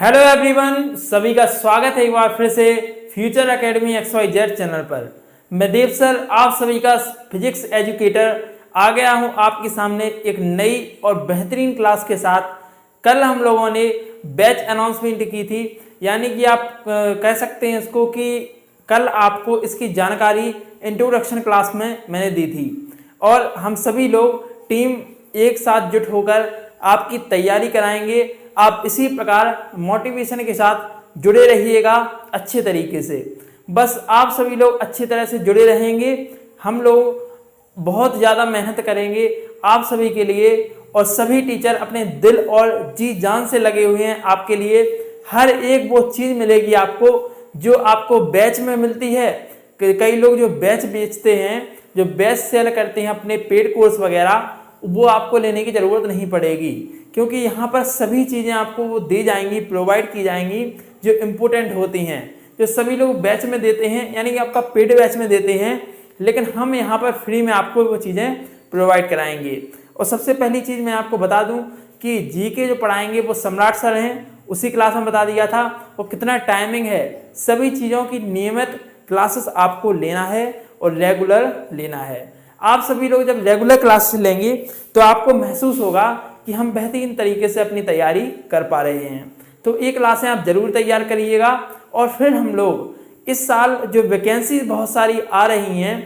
Hello everyone, सभी का स्वागत है एक बार फिर से फ्यूचर एकेडमी XYZ चैनल पर। मैं देव सर, आप सभी का फिजिक्स एजुकेटर आ गया हूं आपके सामने एक नई और बेहतरीन क्लास के साथ। कल हम लोगों ने बैच अनाउंसमेंट की थी, यानी कि आप कह सकते हैं इसको कि कल आपको इसकी जानकारी इंट्रोडक्शन क्लास में मैंने दी थी और हम सभी लोग टीम एक साथ जुट होकर आपकी तैयारी कराएंगे। आप इसी प्रकार मोटिवेशन के साथ जुड़े रहिएगा अच्छे तरीके से। बस आप सभी लोग अच्छी तरह से जुड़े रहेंगे, हम लोग बहुत ज़्यादा मेहनत करेंगे आप सभी के लिए और सभी टीचर अपने दिल और जी जान से लगे हुए हैं आपके लिए। हर एक वो चीज़ मिलेगी आपको जो आपको बैच में मिलती है। कई लोग जो बैच बेचते हैं, जो बैच सेल करते हैं अपने पेड कोर्स वगैरह, वो आपको लेने की ज़रूरत नहीं पड़ेगी, क्योंकि यहाँ पर सभी चीज़ें आपको वो दी जाएंगी, प्रोवाइड की जाएंगी जो इम्पोर्टेंट होती हैं, जो सभी लोग बैच में देते हैं, यानी कि आपका पेड बैच में देते हैं, लेकिन हम यहाँ पर फ्री में आपको वो चीज़ें प्रोवाइड कराएंगे। और सबसे पहली चीज़ मैं आपको बता दूँ कि जीके जो पढ़ाएंगे वो सम्राट सर हैं, उसी क्लास में बता दिया था। और कितना टाइमिंग है, सभी चीज़ों की नियमित क्लासेस आपको लेना है और रेगुलर लेना है। आप सभी लोग जब रेगुलर क्लासेस लेंगे तो आपको महसूस होगा कि हम बेहतरीन तरीके से अपनी तैयारी कर पा रहे हैं। तो ये क्लासें आप जरूर तैयार करिएगा। और फिर हम लोग इस साल जो वैकेंसी बहुत सारी आ रही हैं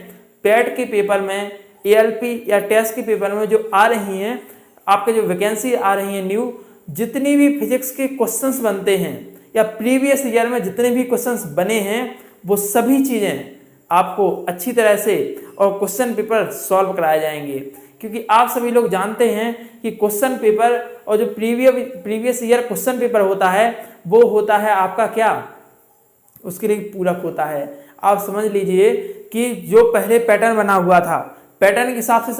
पैट के पेपर में, ALP या टेस्ट के पेपर में जो आ रही हैं, आपके जो वैकेंसी आ रही हैं न्यू, जितनी भी फिजिक्स के क्वेश्चंस बनते हैं या प्रीवियस ईयर में जितने भी क्वेश्चंस बने हैं, वो सभी चीज़ें आपको अच्छी तरह से और क्वेश्चन पेपर सॉल्व कराए जाएंगे। क्योंकि आप सभी लोग जानते हैं कि क्वेश्चन पेपर और जो प्रीवियस ईयर क्वेश्चन पेपर होता है वो होता है आपका क्या, उसके लिए पूरक होता है। आप समझ लीजिए कि जो पहले पैटर्न बना हुआ था, पैटर्न के हिसाब से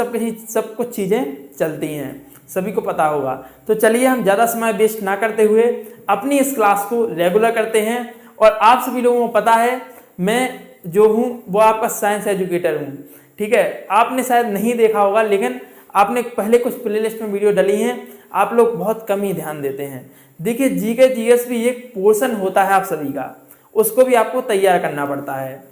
सब कुछ चीज़ें चलती हैं, सभी को पता होगा। तो चलिए हम ज़्यादा समय वेस्ट ना करते हुए अपनी इस क्लास को रेगुलर करते हैं। और आप सभी लोगों को पता है मैं जो हूँ वो आपका साइंस एजुकेटर हूँ, ठीक है। आपने शायद नहीं देखा होगा, लेकिन आपने पहले कुछ प्लेलिस्ट में वीडियो डाली हैं, आप लोग बहुत कम ही ध्यान देते हैं। देखिए जीके जीएस भी एक पोर्शन होता है आप सभी का, उसको भी आपको तैयार करना पड़ता है।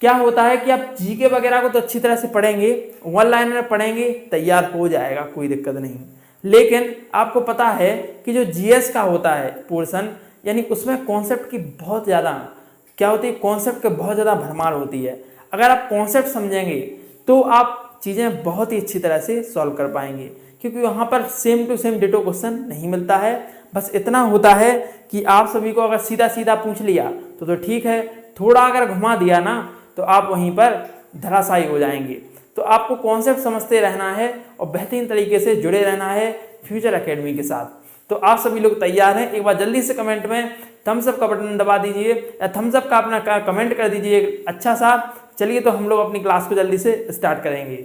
क्या होता है कि आप जीके वगैरह को तो अच्छी तरह से पढ़ेंगे, वन लाइनर पढ़ेंगे, तैयार हो जाएगा, कोई दिक्कत नहीं। लेकिन आपको पता है कि जो जीएस का होता है पोर्शन, यानी उसमें कॉन्सेप्ट की बहुत ज़्यादा क्या होती है, कॉन्सेप्ट की बहुत ज़्यादा भरमार होती है। अगर आप कॉन्सेप्ट समझेंगे तो आप चीज़ें बहुत ही अच्छी तरह से सॉल्व कर पाएंगे, क्योंकि वहाँ पर same to same ditto question नहीं मिलता है। बस इतना होता है कि आप सभी को अगर सीधा सीधा पूछ लिया तो ठीक है, थोड़ा अगर घुमा दिया ना तो आप वहीं पर धराशायी हो जाएंगे। तो आपको कॉन्सेप्ट समझते रहना है और बेहतरीन तरीके से जुड़े रहना है फ्यूचर एकेडमी के साथ। तो आप सभी लोग तैयार हैं? एक बार जल्दी से कमेंट में थम्स अप का बटन दबा दीजिए या थम्स अप का अपना कमेंट कर दीजिए अच्छा सा। चलिए तो हम लोग अपनी क्लास को जल्दी से स्टार्ट करेंगे।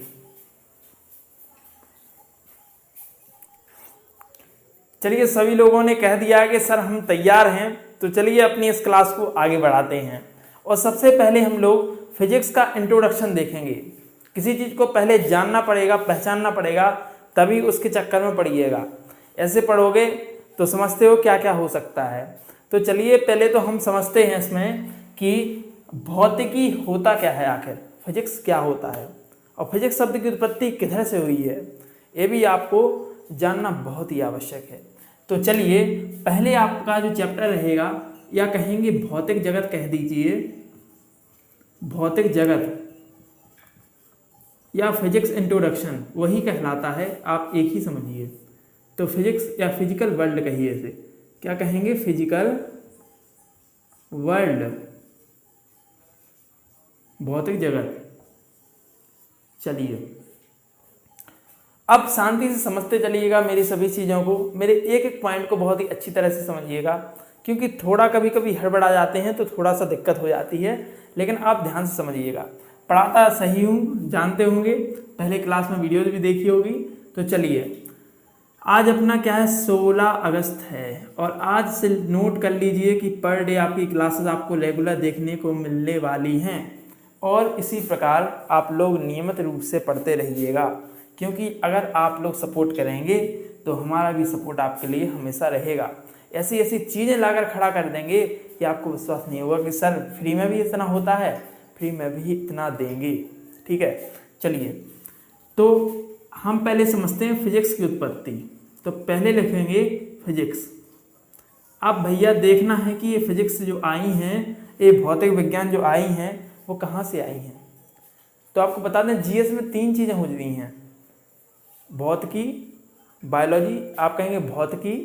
चलिए सभी लोगों ने कह दिया कि सर हम तैयार हैं, तो चलिए अपनी इस क्लास को आगे बढ़ाते हैं। और सबसे पहले हम लोग फिजिक्स का इंट्रोडक्शन देखेंगे। किसी चीज़ को पहले जानना पड़ेगा, पहचानना पड़ेगा, तभी उसके चक्कर में पड़िएगा। ऐसे पढ़ोगे तो समझते हो क्या क्या हो सकता है। तो चलिए पहले तो हम समझते हैं इसमें कि भौतिकी होता क्या है, आखिर फिजिक्स क्या होता है और फिजिक्स शब्द की उत्पत्ति किधर से हुई है, ये भी आपको जानना बहुत ही आवश्यक है। तो चलिए पहले आपका जो चैप्टर रहेगा, या कहेंगे भौतिक जगत कह दीजिए, भौतिक जगत या फिजिक्स इंट्रोडक्शन वही कहलाता है, आप एक ही समझिए। तो फिजिक्स या फिजिकल वर्ल्ड कहिए इसे, क्या कहेंगे, फिजिकल वर्ल्ड, भौतिक जगत। चलिए अब शांति से समझते चलिएगा मेरी सभी चीज़ों को, मेरे एक एक पॉइंट को बहुत ही अच्छी तरह से समझिएगा, क्योंकि थोड़ा कभी कभी हड़बड़ा जाते हैं तो थोड़ा सा दिक्कत हो जाती है, लेकिन आप ध्यान से समझिएगा। पढ़ाता सही हूँ, जानते होंगे, पहले क्लास में वीडियोज भी देखी होगी। तो चलिए आज अपना क्या है, 16 अगस्त है, और आज से नोट कर लीजिए कि पर डे आपकी क्लासेस आपको रेगुलर देखने को मिलने वाली हैं। और इसी प्रकार आप लोग नियमित रूप से पढ़ते रहिएगा, क्योंकि अगर आप लोग सपोर्ट करेंगे तो हमारा भी सपोर्ट आपके लिए हमेशा रहेगा। ऐसी ऐसी चीज़ें लाकर खड़ा कर देंगे कि आपको विश्वास नहीं होगा कि सर फ्री में भी इतना होता है, फ्री में भी इतना देंगे। ठीक है, चलिए तो हम पहले समझते हैं फिजिक्स की उत्पत्ति। तो पहले लिखेंगे फिजिक्स। अब भैया देखना है कि ये फिजिक्स जो आई हैं, ये भौतिक विज्ञान जो आई हैं, वो कहाँ से आई हैं। तो आपको बता दें जीएस में 3 चीज़ें हो रही हैं, भौतिकी, बायोलॉजी, आप कहेंगे भौतिकी,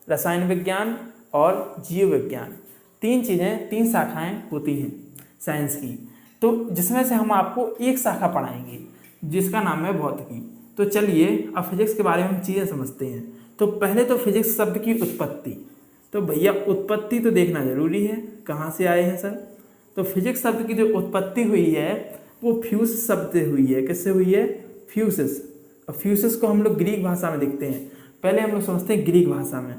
रसायन विज्ञान और जीव विज्ञान। 3 चीज़ें, 3 शाखाएं होती हैं साइंस की। तो जिसमें से हम आपको एक शाखा पढ़ाएंगे जिसका नाम है भौतिकी। तो चलिए अब फिजिक्स के बारे में हम चीज़ें समझते हैं। तो पहले तो फिजिक्स शब्द की उत्पत्ति। तो भैया उत्पत्ति तो देखना जरूरी है, कहाँ से आए हैं सर। तो फिजिक्स शब्द की जो उत्पत्ति हुई है वो फ्यूज शब्द से हुई है। किससे हुई है? फ्यूसिस। और फ्यूसिस को हम लोग ग्रीक भाषा में देखते हैं। पहले हम लोग समझते हैं ग्रीक भाषा में।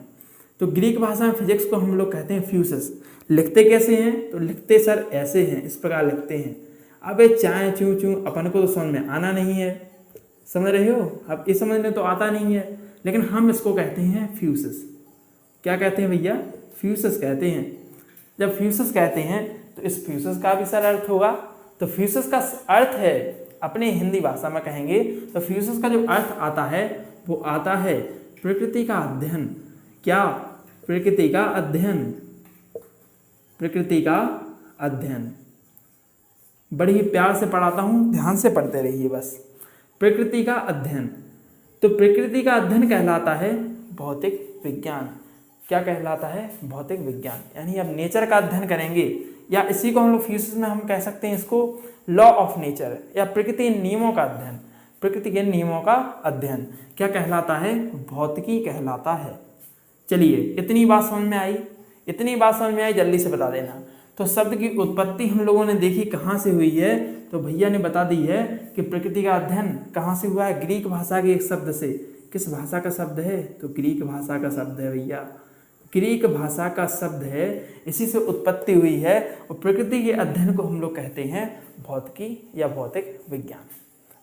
तो ग्रीक भाषा में फिजिक्स को हम लोग कहते हैं फ्यूसिस। लिखते कैसे हैं? तो लिखते सर ऐसे हैं, इस प्रकार लिखते हैं। अब ये चाय चूँ चूँ अपन को तो समझ में आना नहीं है, समझ रहे हो? अब ये समझने तो आता नहीं है, लेकिन हम इसको कहते हैं फ्यूसिस। क्या कहते हैं भैया? फ्यूसिस कहते हैं। जब फ्यूसिस कहते हैं तो इस फ्यूसिस का भी सर अर्थ होगा। तो फ्यूसिस का अर्थ है, अपने हिंदी भाषा में कहेंगे तो फ्यूसिस का जो अर्थ आता है वो आता है प्रकृति का अध्ययन। क्या? प्रकृति का अध्ययन। प्रकृति का अध्ययन। बड़ी ही प्यार से पढ़ाता हूँ, ध्यान से पढ़ते रहिए बस। प्रकृति का अध्ययन। तो प्रकृति का अध्ययन कहलाता है भौतिक विज्ञान। क्या कहलाता है? भौतिक विज्ञान। यानी अब नेचर का अध्ययन करेंगे, या इसी को हम लोग फ्यूसिस में हम कह सकते हैं इसको लॉ ऑफ नेचर, या प्रकृति नियमों का अध्ययन। प्रकृति के नियमों का अध्ययन क्या कहलाता है? भौतिकी कहलाता है। चलिए इतनी बात समझ में आई? इतनी बात समझ में आई, जल्दी से बता देना। तो शब्द की उत्पत्ति हम लोगों ने देखी कहाँ से हुई है, तो भैया ने बता दी है कि प्रकृति का अध्ययन कहाँ से हुआ है? ग्रीक भाषा के एक शब्द से। किस भाषा का शब्द है? तो ग्रीक भाषा का शब्द है भैया, ग्रीक भाषा का शब्द है, इसी से उत्पत्ति हुई है। और प्रकृति के अध्ययन को हम लोग कहते हैं भौतिकी या भौतिक विज्ञान।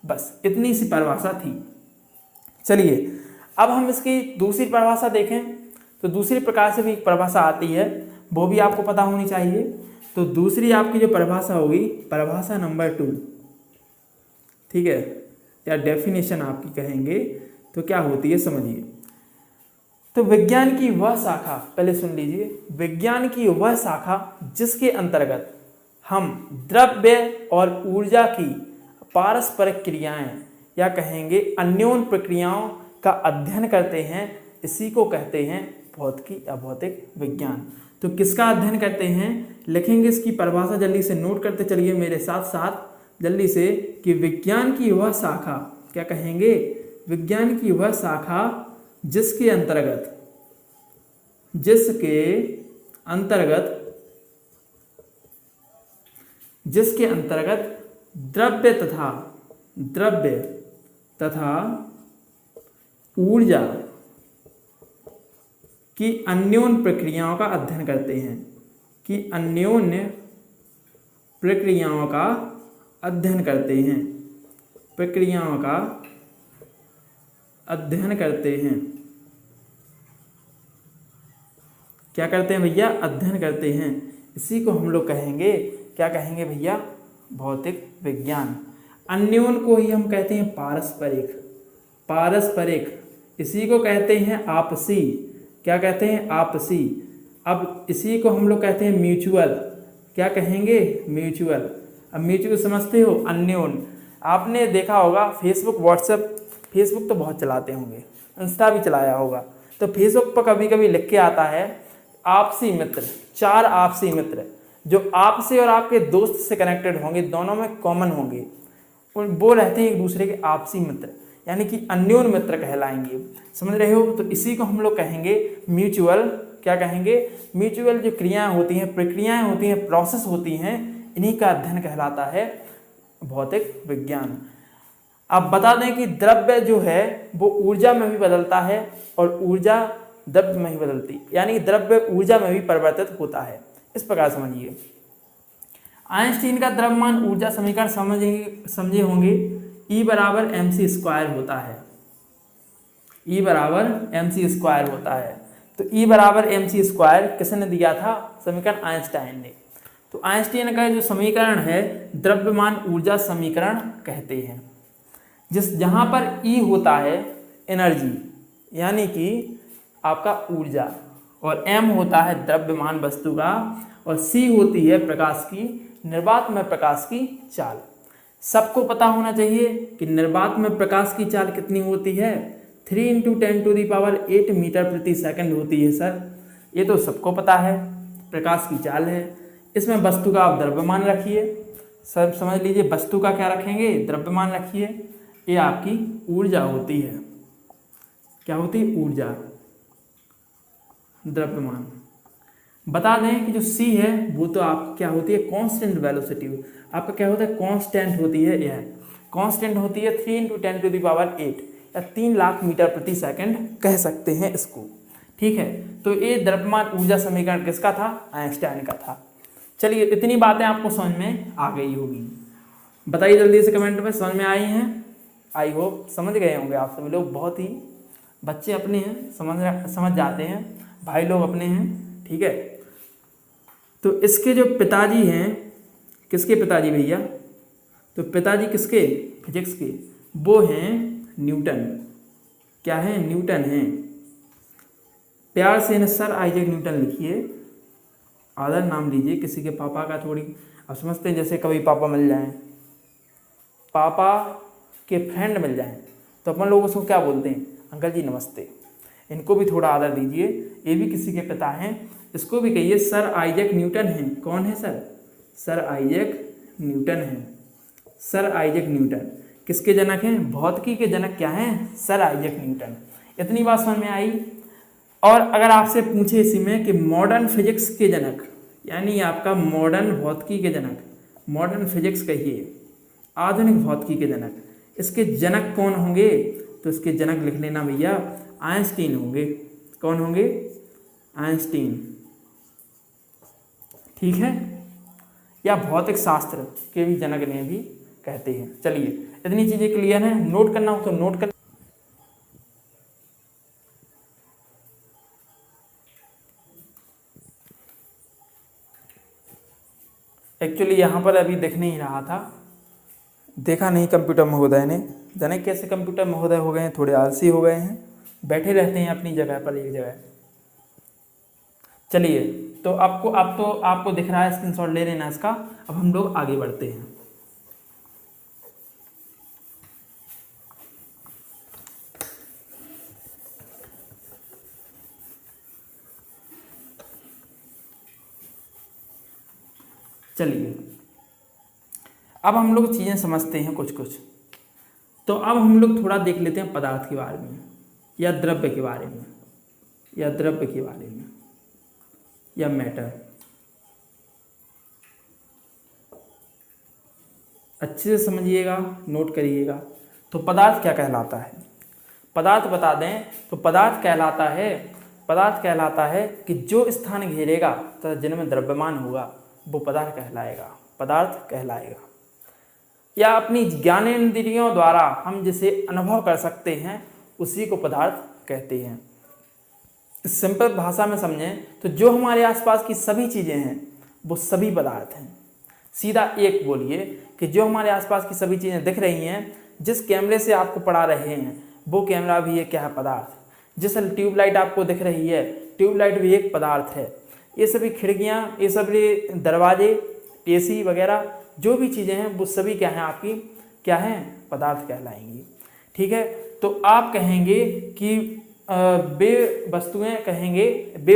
बस इतनी सी परिभाषा थी। चलिए अब हम इसकी दूसरी परिभाषा देखें। तो दूसरी प्रकार से भी एक परिभाषा आती है, वो भी आपको पता होनी चाहिए। तो दूसरी आपकी जो परिभाषा होगी, परिभाषा नंबर 2, ठीक है, या डेफिनेशन आपकी कहेंगे, तो क्या होती है समझिए। तो विज्ञान की वह शाखा, पहले सुन लीजिए, विज्ञान की वह शाखा जिसके अंतर्गत हम द्रव्य और ऊर्जा की पारस्परिक क्रियाएं या कहेंगे अन्योन्य प्रक्रियाओं का अध्ययन करते हैं, इसी को कहते हैं भौतिकी या भौतिक विज्ञान। तो किसका अध्ययन करते हैं? लिखेंगे इसकी परिभाषा, जल्दी से नोट करते चलिए मेरे साथ साथ जल्दी से, कि विज्ञान की वह शाखा, क्या कहेंगे? विज्ञान की वह शाखा जिसके अंतर्गत द्रव्य तथा ऊर्जा की अन्योन्य प्रक्रियाओं का अध्ययन करते हैं, कि अन्योन्य प्रक्रियाओं का अध्ययन करते हैं, प्रक्रियाओं का अध्ययन करते हैं। क्या करते हैं भैया? अध्ययन करते हैं। इसी को हम लोग कहेंगे, क्या कहेंगे भैया? भौतिक विज्ञान। अन्योन्य को ही हम कहते हैं पारस्परिक। पारस्परिक, इसी को कहते हैं आपसी। क्या कहते हैं? आपसी। अब इसी को हम लोग कहते हैं म्यूचुअल। क्या कहेंगे? म्यूचुअल। अब म्यूचुअल समझते हो? अन्योन्य। आपने देखा होगा फेसबुक, व्हाट्सएप, फेसबुक तो बहुत चलाते होंगे, इंस्टा भी चलाया होगा। तो फेसबुक पर कभी कभी लिख के आता है आपसी मित्र, 4 आपसी मित्र जो आपसे और आपके दोस्त से कनेक्टेड होंगे, दोनों में कॉमन होंगे, वो रहते हैं एक दूसरे के आपसी मित्र, यानी कि अन्योन्य मित्र कहलाएंगे। समझ रहे हो? तो इसी को हम लोग कहेंगे म्यूचुअल। क्या कहेंगे? म्यूचुअल जो क्रियाएं होती हैं, प्रक्रियाएं होती हैं, प्रोसेस होती हैं, इन्हीं का अध्ययन कहलाता है भौतिक विज्ञान। अब बता दें कि द्रव्य जो है वो ऊर्जा में भी बदलता है और ऊर्जा द्रव्य में ही बदलती, यानी द्रव्य ऊर्जा में भी परिवर्तित होता है। इस प्रकार समझिए। आइंस्टीन का द्रव्यमान ऊर्जा समीकरण समझे होंगे, E बराबर mc स्क्वायर होता है। E बराबर mc स्क्वायर होता है। तो E बराबर mc स्क्वायर किसने दिया था? समीकरण आइंस्टाइन ने। तो आइंस्टाइन का जो समीकरण है द्रव्यमान ऊर्जा समीकरण कहते हैं, जहां पर E होता है एनर्जी यानी कि आपका ऊर्जा, और m होता है द्रव्यमान वस्तु का, और C होती है प्रकाश की, निर्वात में प्रकाश की चाल। सबको पता होना चाहिए कि निर्वात में प्रकाश की चाल कितनी होती है? 3 × 10⁸ मीटर प्रति सेकंड होती है सर, ये तो सबको पता है, प्रकाश की चाल है। इसमें वस्तु का आप द्रव्यमान रखिए, सब समझ लीजिए, वस्तु का क्या रखेंगे? द्रव्यमान रखिए। ये आपकी ऊर्जा होती है, क्या होती है? ऊर्जा, द्रव्यमान। बता दें कि जो C है वो तो आप क्या होती है? कांस्टेंट वेलोसिटी, आपका क्या होता है? कांस्टेंट होती है, यह कांस्टेंट होती है 3 × 10⁸ या 3 लाख मीटर प्रति सेकंड कह सकते हैं इसको, ठीक है। तो ये द्रव्यमान ऊर्जा समीकरण किसका था? आइंस्टाइन का था। चलिए इतनी बातें आपको समझ में आ गई होगी, बताइए जल्दी से कमेंट में, समझ में आई हैं? आई होप समझ गए होंगे आप सभी लोग, बहुत ही बच्चे अपने हैं, समझ जाते हैं, भाई लोग अपने हैं, ठीक है। तो इसके जो पिताजी हैं, किसके पिताजी भैया? तो पिताजी किसके? फिजिक्स के, वो हैं न्यूटन। क्या है? न्यूटन हैं। प्यार से इन्हें सर आइजैक न्यूटन लिखिए, आदर नाम लीजिए, किसी के पापा का थोड़ी, आप समझते हैं जैसे कभी पापा मिल जाएं, पापा के फ्रेंड मिल जाएं तो अपन लोग उसको क्या बोलते हैं? अंकल जी नमस्ते। इनको भी थोड़ा आदर दीजिए, ये भी किसी के पिता हैं, इसको भी कहिए सर आइजैक न्यूटन हैं। कौन है सर? सर आइजैक न्यूटन हैं। सर आइजैक न्यूटन किसके जनक हैं? भौतिकी के जनक क्या हैं? Sir Isaac Newton. इतनी बात समझ में आई। और अगर आपसे पूछे इसी में कि मॉडर्न फिजिक्स के जनक, यानी आपका मॉडर्न भौतिकी के जनक, मॉडर्न फिजिक्स कहिए, आधुनिक भौतिकी के जनक, इसके जनक कौन होंगे? तो इसके जनक लिख लेना भैया, आइंस्टीन होंगे। कौन होंगे? आइंस्टीन, ठीक है। या भौतिक शास्त्र के भी जनक ने भी कहते हैं। चलिए इतनी चीजें क्लियर हैं, नोट करना हो तो नोट कर। एक्चुअली यहाँ पर अभी दिख नहीं रहा था, देखा नहीं कंप्यूटर महोदय ने, जाने कैसे कंप्यूटर महोदय हो गए हैं, थोड़े आलसी हो गए हैं, बैठे रहते हैं अपनी जगह पर, एक जगह। चलिए तो आपको दिख रहा है, स्क्रीनशॉट ले लेना इसका। अब हम लोग आगे बढ़ते हैं। चलिए अब हम लोग चीज़ें समझते हैं कुछ कुछ। तो अब हम लोग थोड़ा देख लेते हैं पदार्थ के बारे में, या द्रव्य के बारे में, या द्रव्य के बारे में, या मैटर। अच्छे से समझिएगा, नोट करिएगा। तो पदार्थ क्या कहलाता है? पदार्थ बता दें तो पदार्थ कहलाता है कि जो स्थान घेरेगा तथा जिनमें द्रव्यमान होगा वो पदार्थ कहलाएगा, पदार्थ कहलाएगा। या अपनी ज्ञानेंद्रियों द्वारा हम जिसे अनुभव कर सकते हैं उसी को पदार्थ कहते हैं। सिंपल भाषा में समझें तो जो हमारे आसपास की सभी चीज़ें हैं वो सभी पदार्थ हैं। सीधा एक बोलिए कि जो हमारे आसपास की सभी चीज़ें दिख रही हैं, जिस कैमरे से आपको पढ़ा रहे हैं वो कैमरा भी एक क्या है? पदार्थ। जिस ट्यूबलाइट आपको दिख रही है, ट्यूबलाइट भी एक पदार्थ है। ये सभी खिड़कियाँ, ये सभी दरवाजे, एसी वगैरह जो भी चीज़ें हैं वो सभी क्या हैं? आपकी क्या हैं? पदार्थ कहलाएंगी, ठीक है। तो आप कहेंगे कि वे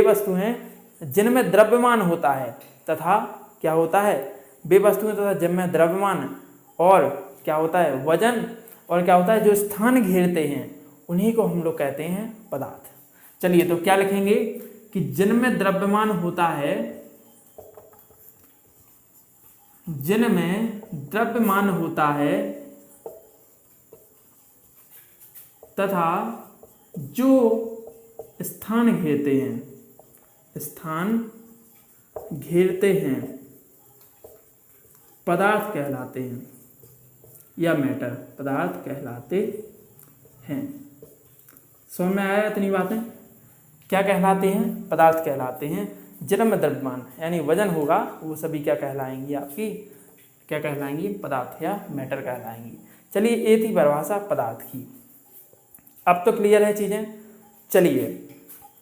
वस्तुएं जिनमें द्रव्यमान होता है तथा क्या होता है? वे वस्तुएं तथा जिनमें द्रव्यमान और क्या होता है? वजन, और क्या होता है? जो स्थान घेरते हैं उन्हीं को हम लोग कहते हैं पदार्थ। चलिए तो क्या लिखेंगे कि जिनमें द्रव्यमान होता है, जिनमें द्रव्यमान होता है तथा जो स्थान घेरते हैं पदार्थ कहलाते हैं, या मैटर, पदार्थ कहलाते हैं। समझ में आया इतनी बातें? क्या कहलाते हैं? पदार्थ कहलाते हैं। जन्म द्रव्यमान यानी वजन होगा वो सभी क्या कहलाएंगी? आपकी क्या कहलाएंगी? पदार्थ या मैटर कहलाएंगी। चलिए ये थी परिभाषा पदार्थ की। अब तो क्लियर है चीज़ें। चलिए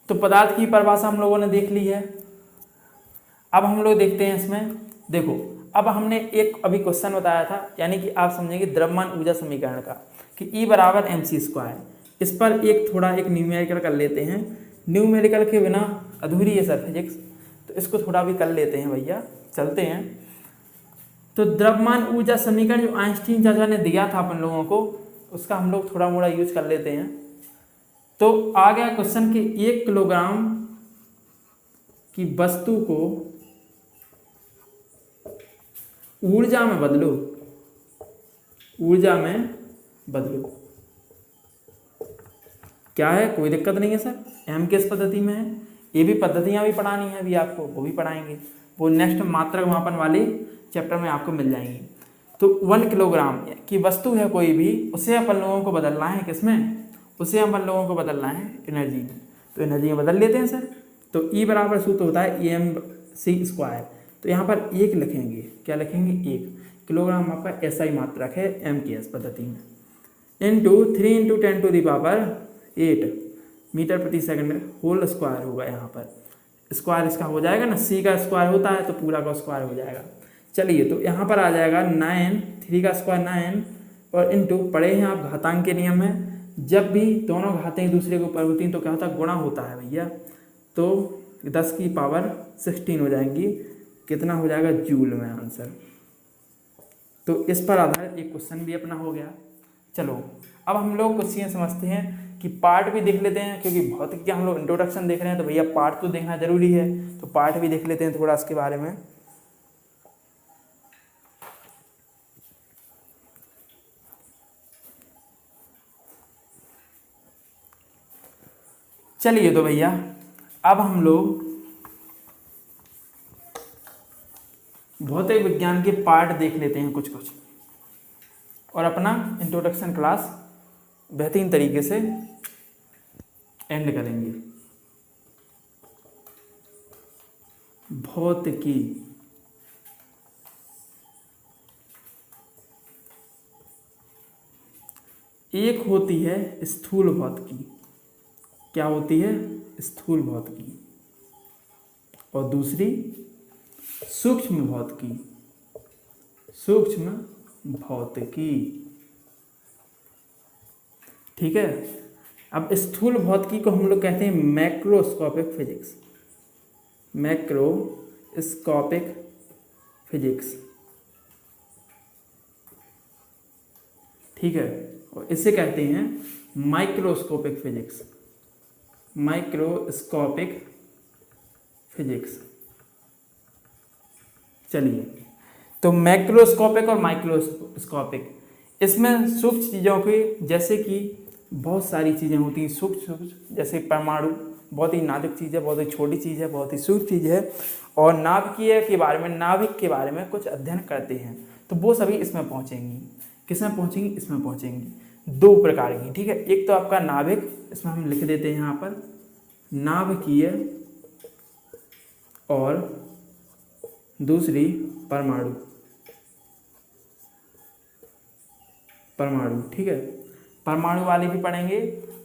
तो पदार्थ की परिभाषा हम लोगों ने देख ली है। अब हम लोग देखते हैं इसमें, देखो अब हमने एक अभी क्वेश्चन बताया था, यानी कि आप समझेंगे द्रव्यमान ऊर्जा समीकरण का कि E बराबर mc²। इस पर एक थोड़ा एक न्यूमेरिकल कर लेते हैं। न्यूमेरिकल के बिना अधूरी है सर फिजिक्स, तो इसको थोड़ा भी कर लेते हैं भैया, चलते हैं। तो द्रव्यमान ऊर्जा समीकरण जो आइंस्टीन चाचा ने दिया था अपन लोगों को, उसका हम लोग थोड़ा मोड़ा यूज कर लेते हैं। तो आ गया क्वेश्चन कि 1 किलोग्राम की वस्तु को ऊर्जा में बदलो, ऊर्जा में बदलो। क्या है? कोई दिक्कत नहीं है सर, एम किस पद्धति में है, ये भी पद्धतियां भी पढ़ानी है अभी आपको, वो भी पढ़ाएंगे, वो नेक्स्ट मात्रक मापन वाले चैप्टर में आपको मिल जाएंगी। तो 1 किलोग्राम की वस्तु है कोई भी, उसे अपन लोगों को बदलना है किसमें? उसे अपन लोगों को बदलना है एनर्जी में। तो एनर्जी में बदल लेते हैं सर। तो E बराबर सूत्र होता है mc²। तो यहाँ पर 1 लिखेंगे, क्या लिखेंगे? 1 किलोग्राम आपका SI मात्रक है MKS पद्धति में, इंटू 3 × 10⁸ मीटर प्रति सेकंड होल स्क्वायर होगा। यहाँ पर स्क्वायर इसका हो जाएगा ना, C का स्क्वायर होता है तो पूरा का स्क्वायर हो जाएगा। चलिए तो यहाँ पर आ जाएगा 9, 3 का स्क्वायर 9 और इंटू, पढ़े हैं आप घातांक के नियम में, जब भी दोनों घातें एक दूसरे के ऊपर होती हैं तो क्या होता है? गुणा होता है भैया। तो 10 की पावर 16 हो जाएंगी, कितना हो जाएगा? जूल में आंसर। तो इस पर आधारित एक क्वेश्चन भी अपना हो गया। चलो अब हम लोग कुछ चीज़ें समझते हैं कि पार्ट भी देख लेते हैं, क्योंकि भौतिक का हम लोग इंट्रोडक्शन देख रहे हैं तो भैया पार्ट तो देखना जरूरी है। तो पार्ट भी देख लेते हैं थोड़ा इसके बारे में। चलिए तो भैया अब हम लोग भौतिक विज्ञान के पार्ट देख लेते हैं कुछ कुछ, और अपना इंट्रोडक्शन क्लास बेहतरीन तरीके से एंड करेंगे। भौतिकी, एक होती है स्थूल भौतिकी, क्या होती है? स्थूल भौतिकी, और दूसरी सूक्ष्म भौतिकी, सूक्ष्म भौतिकी। ठीक है। अब स्थूल भौतिकी को हम लोग कहते हैं मैक्रोस्कोपिक फिजिक्स, मैक्रोस्कोपिक फिजिक्स। ठीक है। और इसे कहते हैं माइक्रोस्कोपिक फिजिक्स, माइक्रोस्कोपिक फिजिक्स। चलिए तो मैक्रोस्कोपिक और माइक्रोस्कोपिक, इसमें सूक्ष्म चीज़ों की, जैसे कि बहुत सारी चीज़ें होती हैं सूक्ष्म, जैसे परमाणु बहुत ही नाजुक चीज़ है, बहुत ही छोटी चीज़ है, बहुत ही सूक्ष्म चीज़ है, और नाभिकीय के बारे में, नाभिक के बारे में कुछ अध्ययन करते हैं, तो वो सभी इसमें पहुँचेंगी। किसमें पहुँचेंगी? इसमें पहुँचेंगी। 2 प्रकार की, ठीक है। एक तो आपका नाभिक, इसमें हम लिख देते हैं यहाँ पर नाभिकीय, और दूसरी परमाणु, परमाणु। ठीक है। परमाणु वाली भी पढ़ेंगे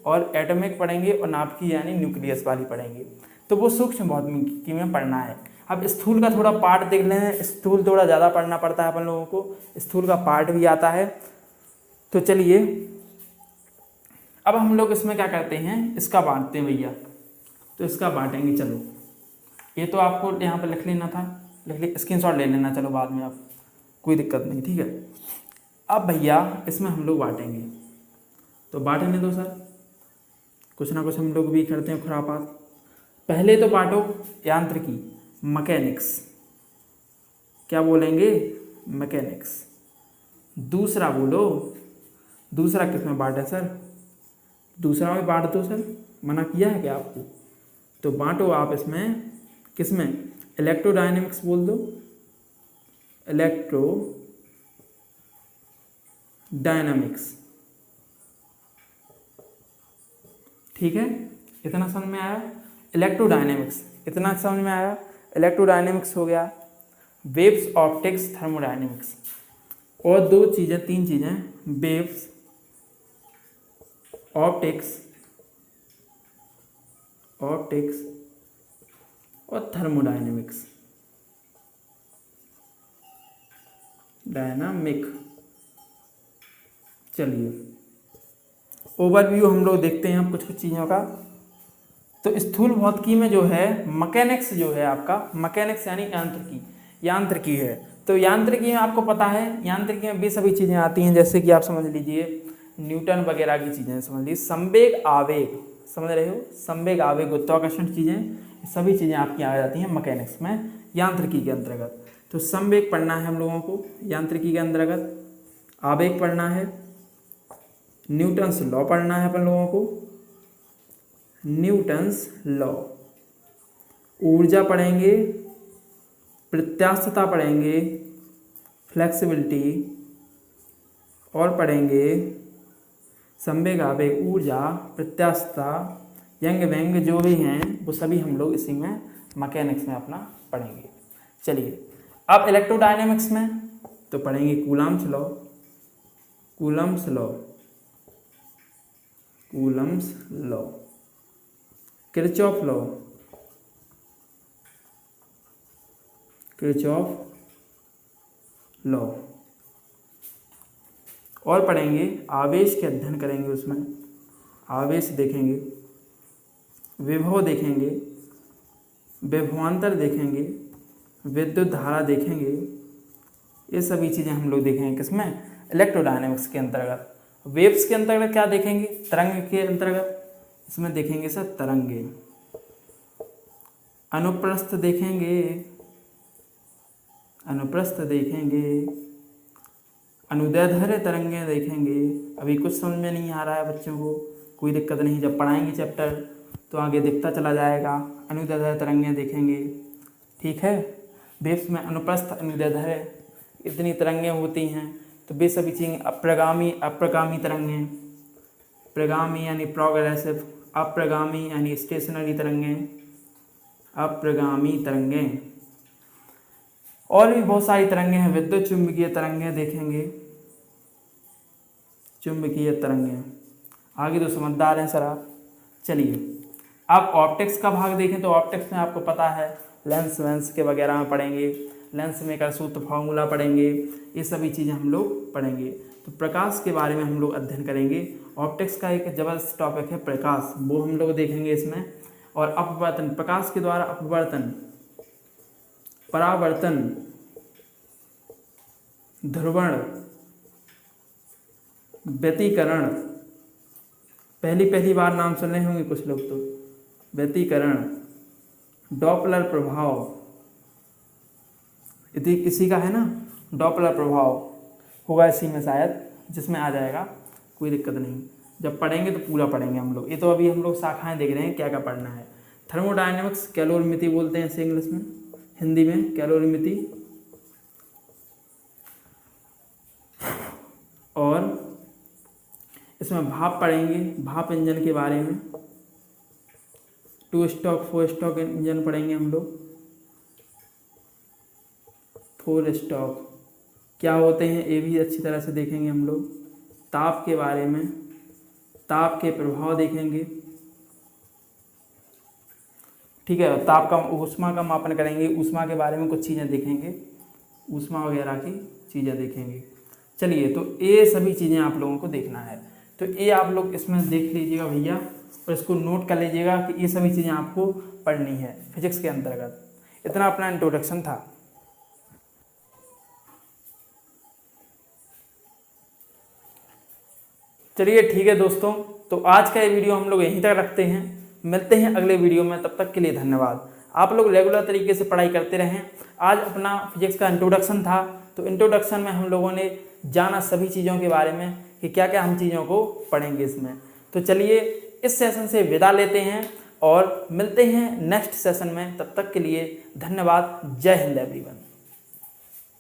और एटॉमिक पढ़ेंगे और नाभिकीय यानी न्यूक्लियस वाली पढ़ेंगे। तो वो सूक्ष्म भौतिकी में पढ़ना है। अब स्थूल का थोड़ा पार्ट देख लें, स्थूल थोड़ा ज़्यादा पढ़ना पड़ता है अपन लोगों को, स्थूल का पार्ट भी आता है। तो चलिए अब हम लोग इसमें क्या करते हैं, इसका बांटते हैं भैया। तो इसका बांटेंगे। चलो ये तो आपको यहाँ पर लिख लेना था, लिख ले, स्क्रीनशॉट ले लेना, चलो बाद में आप, कोई दिक्कत नहीं। ठीक है। अब भैया इसमें हम लोग बांटेंगे, तो बांटने दो सर, कुछ ना कुछ हम लोग भी करते हैं खुरापात। पहले तो बांटो यांत्रिकी, मैकेनिक्स, क्या बोलेंगे? मैकेनिक्स। दूसरा बोलो, दूसरा किस में बांटे सर? दूसरा में बांट दो सर, मना किया है क्या आपको? तो बांटो आप इसमें, किस में? इलेक्ट्रोडायनेमिक्स बोल दो, इलेक्ट्रोडायनामिक्स। ठीक है, इतना समझ में आया? इलेक्ट्रोडायनेमिक्स, इतना समझ में आया। इलेक्ट्रोडायनेमिक्स हो गया, वेव्स, ऑप्टिक्स, थर्मोडायनेमिक्स। और दो चीज़ें, तीन चीज़ें, वेव्स, ऑप्टिक्स और थर्मोडायनेमिक्स, डायनामिक। चलिए ओवरव्यू हम लोग देखते हैं कुछ कुछ चीज़ों का। तो स्थूल भौतिकी में जो है मैकेनिक्स जो है आपका, मैकेनिक्स यानी यांत्रिकी है। तो यांत्रिकी में आपको पता है, यांत्रिकी में भी सभी चीज़ें आती हैं, जैसे कि आप समझ लीजिए न्यूटन वगैरह की चीज़ें समझ लीजिए, संवेग आवेग, समझ रहे हो, संवेग आवेग गुरुत्वाकर्षण चीज़ें, सभी चीज़ें आपकी आ जाती हैं मैकेनिक्स में, यांत्रिकी के अंतर्गत। तो संवेग पढ़ना है हम लोगों को यांत्रिकी के अंतर्गत, आवेग पढ़ना है, न्यूटन्स लॉ पढ़ना है अपन लोगों को, न्यूटन्स लॉ, ऊर्जा पढ़ेंगे, प्रत्यास्थता पढ़ेंगे, फ्लेक्सिबिलिटी, और पढ़ेंगे संवेग आवेग, ऊर्जा, प्रत्यास्थता, यंग व्यंग जो भी हैं वो सभी हम लोग इसी में मैकेनिक्स में अपना पढ़ेंगे। चलिए अब इलेक्ट्रोडायनेमिक्स में तो पढ़ेंगे कूलम्ब्स लॉ, किरचॉफ लॉ, और पढ़ेंगे आवेश के अध्ययन करेंगे, उसमें आवेश देखेंगे, विभव देखेंगे, विभवांतर देखेंगे, विद्युत धारा देखेंगे। ये सभी चीज़ें हम लोग देखेंगे किसमें, इलेक्ट्रोडायनेमिक्स के अंतर्गत। वेव्स के अंतर्गत क्या देखेंगे, तरंग के अंतर्गत इसमें देखेंगे सर तरंगे, अनुप्रस्थ देखेंगे, अनुदैर्ध्य तरंगे देखेंगे। अभी कुछ समझ में नहीं आ रहा है बच्चों को, कोई दिक्कत नहीं, जब पढ़ाएंगे चैप्टर तो आगे दिखता चला जाएगा। अनुदैर्ध्य तरंगे देखेंगे, ठीक है। वेव्स में अनुप्रस्थ, अनुदैर्ध्य इतनी तरंगें होती हैं, तो वे सभी चीज़ें अप्रगामी तरंगें, प्रगामी यानी प्रोग्रेसिव, अप्रगामी यानी स्टेशनरी तरंगें, अप्रगामी तरंगें, और भी बहुत सारी तरंगें हैं। विद्युत चुंबकीय तरंगें देखेंगे, चुंबकीय तरंगें। आगे तो समझदार हैं सर आप। चलिए अब ऑप्टिक्स का भाग देखें तो ऑप्टिक्स में आपको पता है लेंस के वगैरह में पढ़ेंगे, लेंस मेकर सूत्र फार्मूला पढ़ेंगे, ये सभी चीज़ें हम लोग पढ़ेंगे। तो प्रकाश के बारे में हम लोग अध्ययन करेंगे। ऑप्टिक्स का एक जबरदस्त टॉपिक है प्रकाश, वो हम लोग देखेंगे इसमें। और अपवर्तन, प्रकाश के द्वारा अपवर्तन, परावर्तन, ध्रुवण, व्यतिकरण, पहली बार नाम सुन रहे होंगे कुछ लोग तो, व्यतिकरण, डॉपलर प्रभाव, इसी का है ना, डॉपलर प्रभाव होगा इसी में शायद, जिसमें आ जाएगा, कोई दिक्कत नहीं। जब पढ़ेंगे तो पूरा पढ़ेंगे हम लोग। ये तो अभी हम लोग शाखाएं देख रहे हैं क्या क्या पढ़ना है। थर्मोडायनेमिक्स, कैलोरीमिति बोलते हैं इसे इंग्लिश में, हिंदी में कैलोरीमिति। और इसमें भाप पढ़ेंगे, भाप इंजन के बारे में, 2 स्ट्रोक 4 स्ट्रोक इंजन पढ़ेंगे हम लोग। 4 स्ट्रोक क्या होते हैं ये भी अच्छी तरह से देखेंगे हम लोग। ताप के बारे में, ताप के प्रभाव देखेंगे, ठीक है। ताप का, ऊष्मा का मापन करेंगे, ऊष्मा के बारे में कुछ चीज़ें देखेंगे, ऊष्मा वगैरह की चीज़ें देखेंगे। चलिए तो ये सभी चीज़ें आप लोगों को देखना है, तो ये आप लोग इसमें देख लीजिएगा भैया, और इसको नोट कर लीजिएगा कि ये सभी चीज़ें आपको पढ़नी है फिजिक्स के अंतर्गत। इतना अपना इंट्रोडक्शन था। चलिए ठीक है दोस्तों, तो आज का ये वीडियो हम लोग यहीं तक रखते हैं। मिलते हैं अगले वीडियो में, तब तक के लिए धन्यवाद। आप लोग रेगुलर तरीके से पढ़ाई करते रहें। आज अपना फिजिक्स का इंट्रोडक्शन था, तो इंट्रोडक्शन में हम लोगों ने जाना सभी चीज़ों के बारे में कि क्या क्या हम चीज़ों को पढ़ेंगे इसमें। तो चलिए इस सेशन से विदा लेते हैं और मिलते हैं नेक्स्ट सेशन में। तब तक के लिए धन्यवाद। जय हिंद एवरीवन।